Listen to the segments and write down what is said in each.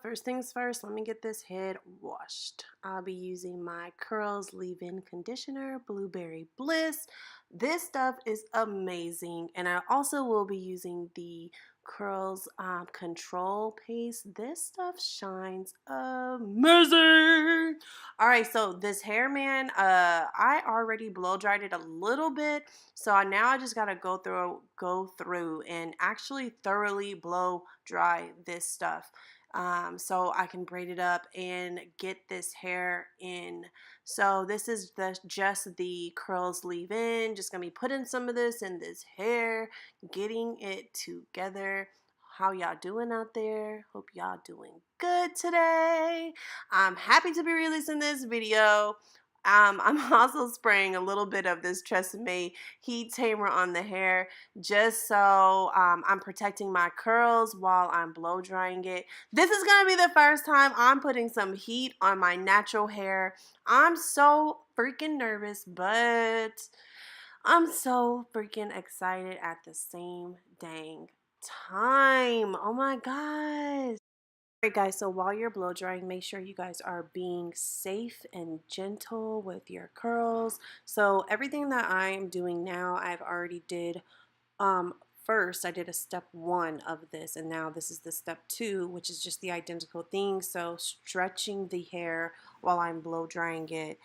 First things first, let me get this head washed. I'll be using my Curls leave-in conditioner, Blueberry Bliss. This stuff is amazing, and I also will be using the Curls control paste. This stuff shines amazing. All right, so this hair, man, I already blow dried it a little bit, so now I just gotta go through and actually thoroughly blow dry this stuff. So I can braid it up and get this hair in. So this is just the curls leave in. Just gonna be putting some of this in this hair, getting it together. How y'all doing out there? Hope y'all doing good today. I'm happy to be releasing this video. I'm also spraying a little bit of this Tresemme heat tamer on the hair just so I'm protecting my curls while I'm blow drying it. This is going to be the first time I'm putting some heat on my natural hair. I'm so freaking nervous, but I'm so freaking excited at the same dang time. Oh my gosh. Alright guys, so while you're blow drying, make sure you guys are being safe and gentle with your curls. So everything that I'm doing now, I've already did. First I did a step 1 of this, and now this is the step 2, which is just the identical thing. So stretching the hair while I'm blow drying it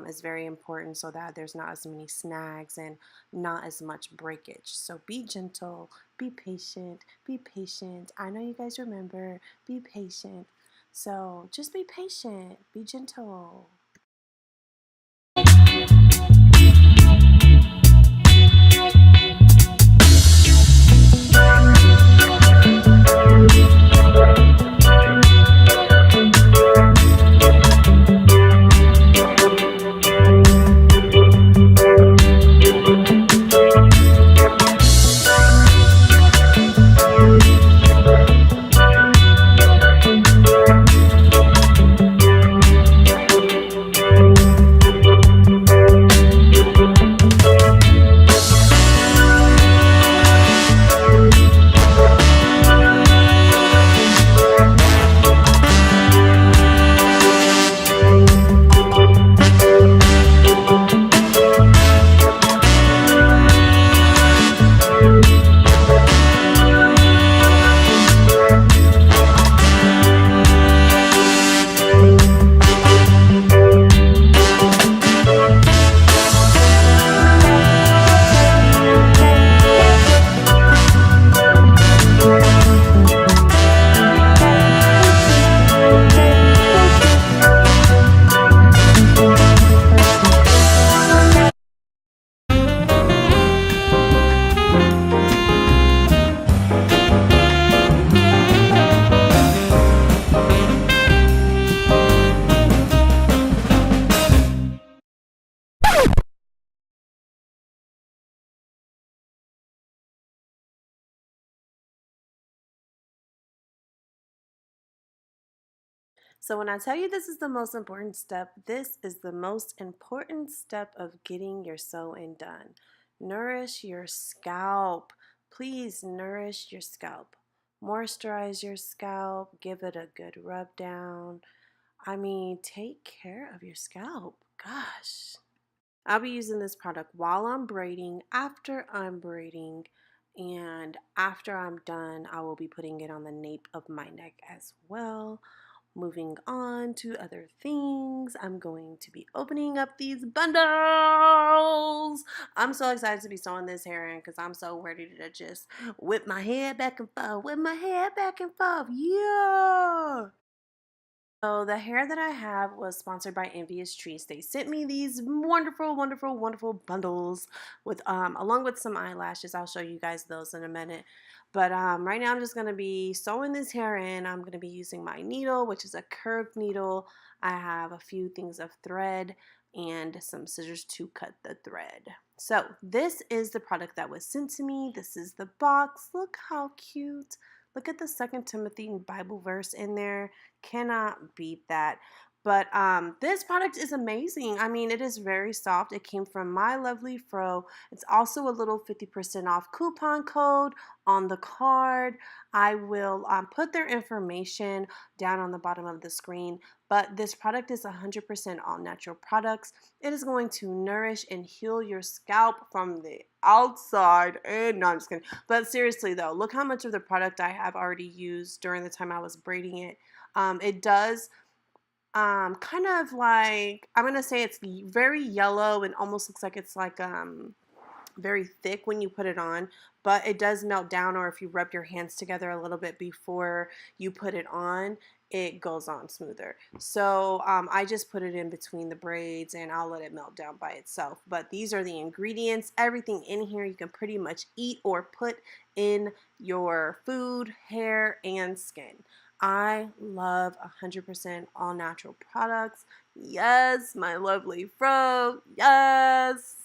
is very important so that there's not as many snags and not as much breakage. So be gentle, be patient, be patient. I know you guys remember, be patient. So just be patient, be gentle. So when I tell you this is the most important step, this is the most important step of getting your sew-in done. Nourish your scalp. Please nourish your scalp. Moisturize your scalp. Give it a good rub down. I mean, take care of your scalp. Gosh. I'll be using this product while I'm braiding, after I'm braiding, and after I'm done, I will be putting it on the nape of my neck as well. Moving on to other things, I'm going to be opening up these bundles. I'm so excited to be sewing this hair in because I'm so ready to just whip my hair back and forth, yeah. So the hair that I have was sponsored by Envious Trees. They sent me these wonderful, wonderful, wonderful bundles with along with some eyelashes. I'll show you guys those in a minute. But right now I'm just going to be sewing this hair in. I'm going to be using my needle, which is a curved needle. I have a few things of thread and some scissors to cut the thread. So this is the product that was sent to me. This is the box. Look how cute. Look at the 2 Timothy Bible verse in there. Cannot beat that. But this product is amazing. I mean, it is very soft. It came from My Lovely Fro. It's also a little 50% off coupon code on the card. I will put their information down on the bottom of the screen. But this product is 100% all natural products. It is going to nourish and heal your scalp from the outside. And no, I'm just kidding. But seriously though, look how much of the product I have already used during the time I was braiding it. It does kind of like, I'm gonna say it's very yellow and almost looks like it's like very thick when you put it on, but it does melt down, or if you rub your hands together a little bit before you put it on, it goes on smoother. So I just put it in between the braids and I'll let it melt down by itself. But these are the ingredients. Everything in here you can pretty much eat or put in your food, hair, and skin. I love 100% all natural products. Yes, my lovely fro. Yes.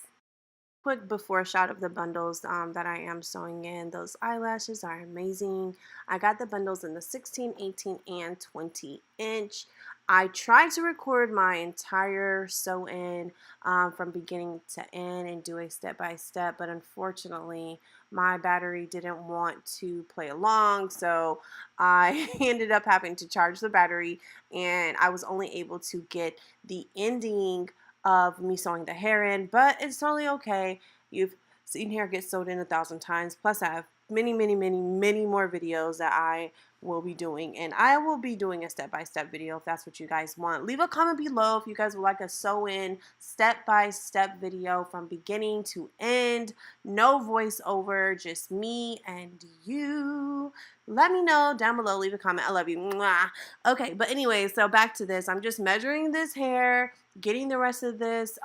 Quick before shot of the bundles that I am sewing in. Those eyelashes are amazing. I got the bundles in the 16, 18, and 20 inch. I tried to record my entire sew-in from beginning to end and do a step-by-step, but unfortunately my battery didn't want to play along, so I ended up having to charge the battery, and I was only able to get the ending of me sewing the hair in, but it's totally okay. You've seen hair get sewed in 1,000 times, plus I have many more videos that I will be doing, and I will be doing a step-by-step video if that's what you guys want. Leave a comment below if you guys would like a sew-in step-by-step video from beginning to end, no voiceover, just me and you. Let me know down below. Leave a comment. I love you. Mwah. Okay, but anyway, so back to this. I'm just measuring this hair, getting the rest of this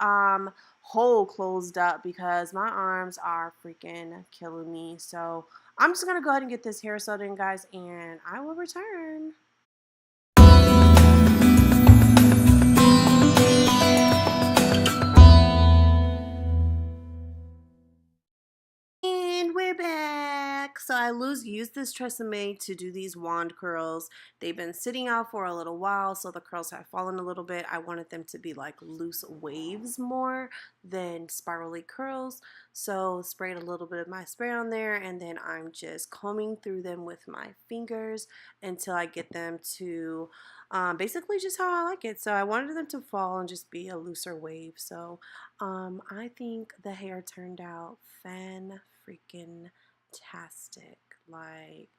hole closed up because my arms are freaking killing me. So I'm just gonna go ahead and get this hair sewed in, guys, and I will return. And we're back. So I used this Tresemme to do these wand curls. They've been sitting out for a little while, so the curls have fallen a little bit. I wanted them to be like loose waves more than spirally curls. So sprayed a little bit of my spray on there, and then I'm just combing through them with my fingers until I get them to basically just how I like it. So I wanted them to fall and just be a looser wave. So I think the hair turned out fan-freaking-tastic. Like,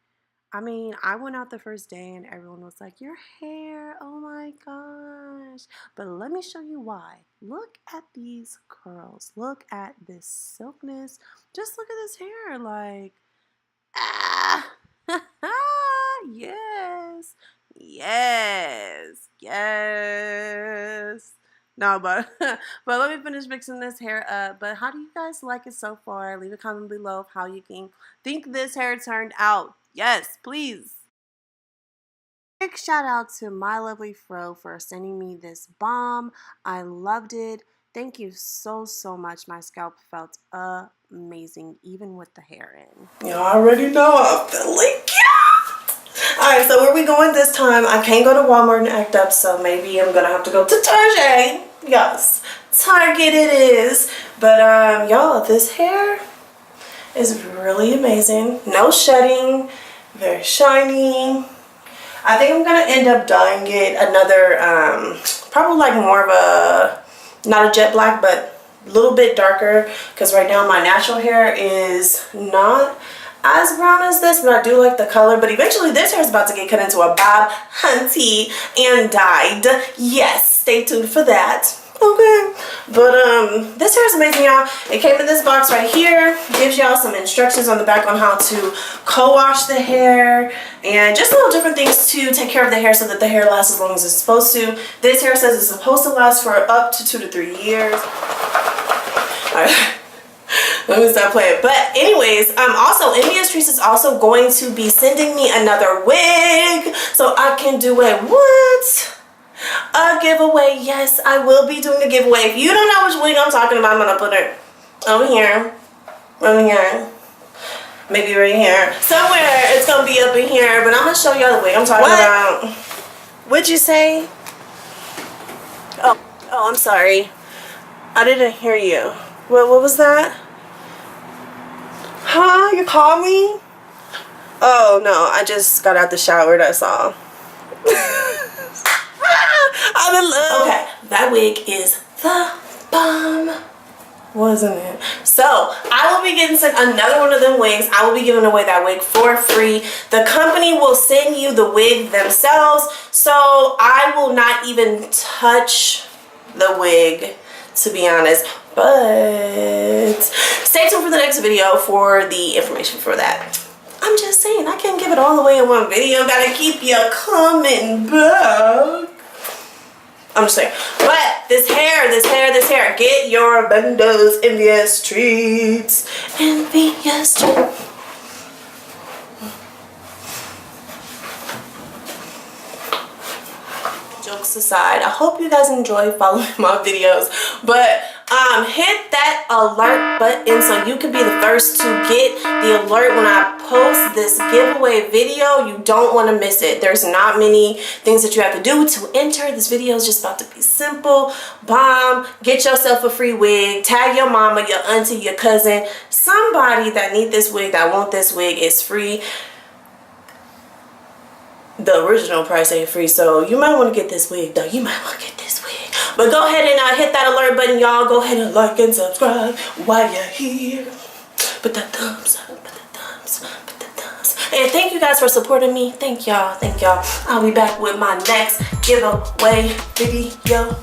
I mean, I went out the first day and everyone was like, your hair, oh my gosh. But let me show you why. Look at these curls. Look at this silkness. Just look at this hair. Like, ah, yes, yes, yes. No, but but let me finish mixing this hair up. But how do you guys like it so far? Leave a comment below of how you think this hair turned out. Yes, please. Big shout out to My Lovely Fro for sending me this balm. I loved it. Thank you so much. My scalp felt amazing, even with the hair in. You already know I'm feeling cute. Alright, so where we going this time? I can't go to Walmart and act up, so maybe I'm gonna have to go to Target. Yes, Target it is. But y'all, this hair is really amazing. No shedding, very shiny. I think I'm gonna end up dyeing it another probably like more of a, not a jet black, but a little bit darker, because right now my natural hair is not as brown as this, but I do like the color. But eventually this hair is about to get cut into a bob hunty and dyed. Yes, stay tuned for that. Okay, but this hair is amazing, y'all. It came in this box right here. Gives y'all some instructions on the back on how to co-wash the hair and just little different things to take care of the hair so that the hair lasts as long as it's supposed to. This hair says it's supposed to last for up to 2 to 3 years. Alright, let me stop playing. But anyways, also Indiatrice is also going to be sending me another wig so I can do a what? A giveaway. Yes, I will be doing a giveaway. If you don't know which wig I'm talking about, I'm gonna put it over here, maybe right here, somewhere. It's gonna be up in here, but I'm gonna show y'all the wig I'm talking about. What'd you say? Oh, I'm sorry. I didn't hear you. What was that? Huh? You called me? Oh, no. I just got out the shower. That's all. I'm in love. Okay. That wig is the bomb. Wasn't it? So I will be getting another one of them wigs. I will be giving away that wig for free. The company will send you the wig themselves, so I will not even touch the wig, to be honest. But stay tuned for the next video for the information for that. I'm just saying, I can't give it all away in one video. Gotta keep you coming back. I'm just saying. But this hair. Get your bendos envious treats. Envious treats. Jokes aside, I hope you guys enjoy following my videos. But hit that alert button so you can be the first to get the alert when I post this giveaway video. You don't want to miss it. There's not many things that you have to do to enter. This video is just about to be simple. Bomb. Get yourself a free wig. Tag your mama, your auntie, your cousin, somebody that need this wig, that want this wig. It's free. The original price ain't free, so you might want to get this wig though. You might want to get this wig. But go ahead and hit that alert button, y'all. Go ahead and like and subscribe while you're here. Put that thumbs up, put the thumbs, put the thumbs. And thank you guys for supporting me. Thank y'all, thank y'all. I'll be back with my next giveaway video.